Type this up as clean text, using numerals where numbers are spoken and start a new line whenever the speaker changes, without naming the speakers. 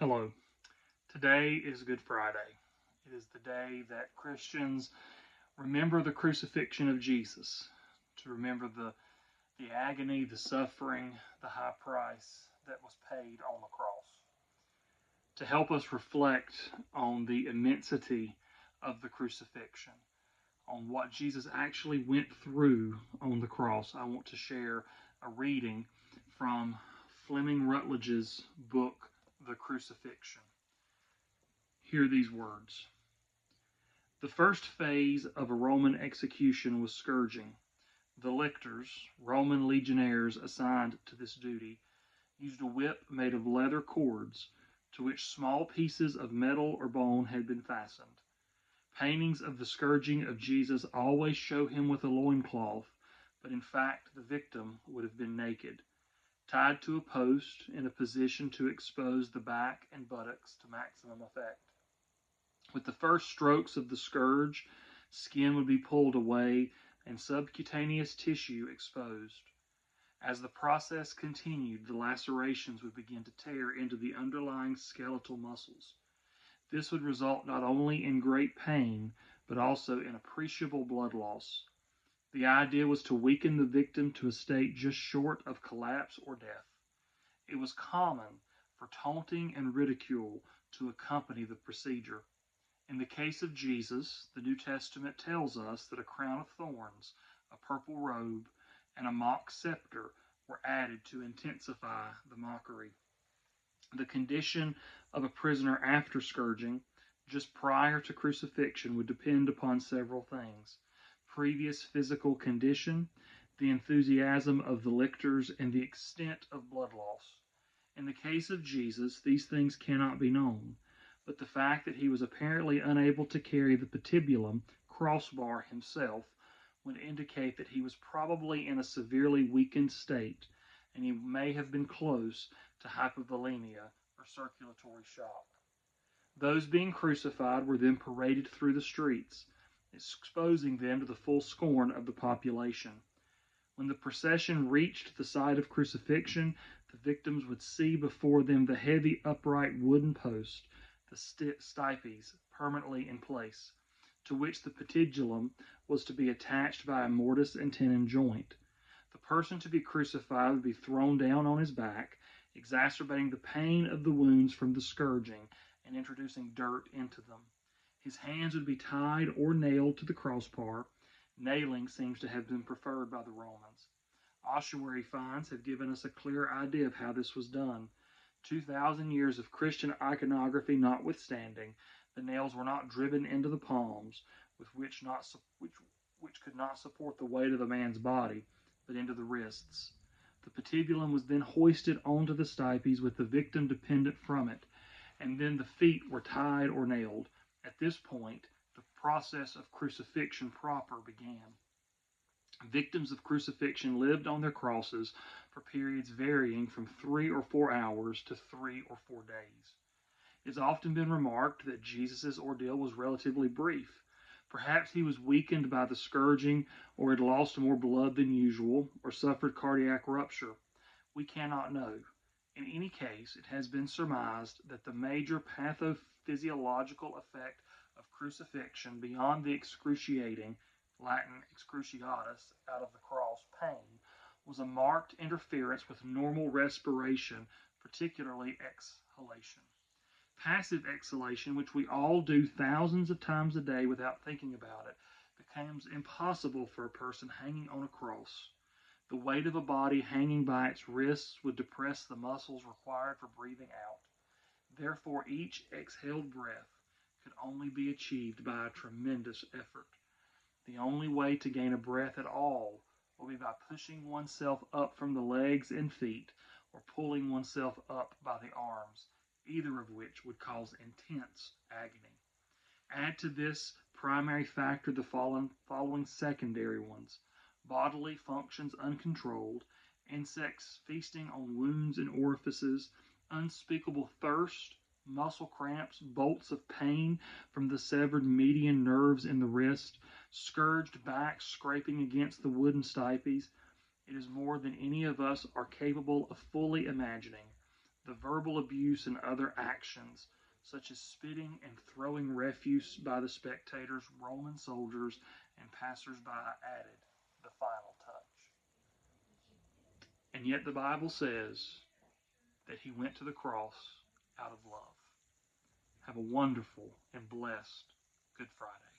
Hello. Today is Good Friday. It is the day that Christians remember the crucifixion of Jesus, to remember the agony, the suffering, the high price that was paid on the cross, to help us reflect on the immensity of the crucifixion, on what Jesus actually went through on the cross. I want to share a reading from Fleming Rutledge's book, The Crucifixion. Hear these words. The first phase of a Roman execution was scourging. The lictors, Roman legionnaires assigned to this duty, used a whip made of leather cords to which small pieces of metal or bone had been fastened. Paintings of the scourging of Jesus always show him with a loincloth, but in fact the victim would have been naked, tied to a post in a position to expose the back and buttocks to maximum effect. With the first strokes of the scourge, skin would be pulled away and subcutaneous tissue exposed. As the process continued, the lacerations would begin to tear into the underlying skeletal muscles. This would result not only in great pain, but also in appreciable blood loss. The idea was to weaken the victim to a state just short of collapse or death. It was common for taunting and ridicule to accompany the procedure. In the case of Jesus, the New Testament tells us that a crown of thorns, a purple robe, and a mock scepter were added to intensify the mockery. The condition of a prisoner after scourging, just prior to crucifixion, would depend upon several things: previous physical condition, the enthusiasm of the lictors, and the extent of blood loss. In the case of Jesus, these things cannot be known, but the fact that he was apparently unable to carry the patibulum crossbar himself would indicate that he was probably in a severely weakened state, and he may have been close to hypovolemia or circulatory shock. Those being crucified were then paraded through the streets, exposing them to the full scorn of the population. When the procession reached the site of crucifixion, the victims would see before them the heavy upright wooden post, the stipes permanently in place, to which the patibulum was to be attached by a mortise and tenon joint. The person to be crucified would be thrown down on his back, exacerbating the pain of the wounds from the scourging and introducing dirt into them. His hands would be tied or nailed to the crossbar. Nailing seems to have been preferred by the Romans. Ossuary finds have given us a clear idea of how this was done. 2,000 years of Christian iconography notwithstanding, the nails were not driven into the palms, which could not support the weight of the man's body, but into the wrists. The patibulum was then hoisted onto the stipes with the victim dependent from it, and then the feet were tied or nailed. At this point, the process of crucifixion proper began. Victims of crucifixion lived on their crosses for periods varying from 3 or 4 hours to 3 or 4 days. It has often been remarked that Jesus' ordeal was relatively brief. Perhaps he was weakened by the scourging, or had lost more blood than usual, or suffered cardiac rupture. We cannot know. In any case, it has been surmised that the major pathophysiological effect of crucifixion, beyond the excruciating (Latin excruciatus, out of the cross) pain, was a marked interference with normal respiration, particularly exhalation. Passive exhalation, which we all do thousands of times a day without thinking about it, becomes impossible for a person hanging on a cross. The weight of a body hanging by its wrists would depress the muscles required for breathing out. Therefore, each exhaled breath could only be achieved by a tremendous effort. The only way to gain a breath at all will be by pushing oneself up from the legs and feet, or pulling oneself up by the arms, either of which would cause intense agony. Add to this primary factor the following secondary ones: bodily functions uncontrolled, insects feasting on wounds and orifices, unspeakable thirst, muscle cramps, bolts of pain from the severed median nerves in the wrist, scourged back scraping against the wooden stipes. It is more than any of us are capable of fully imagining. the verbal abuse and other actions, such as spitting and throwing refuse by the spectators, Roman soldiers, and passersby, added the final touch. And yet the Bible says that he went to the cross out of love. Have a wonderful and blessed Good Friday.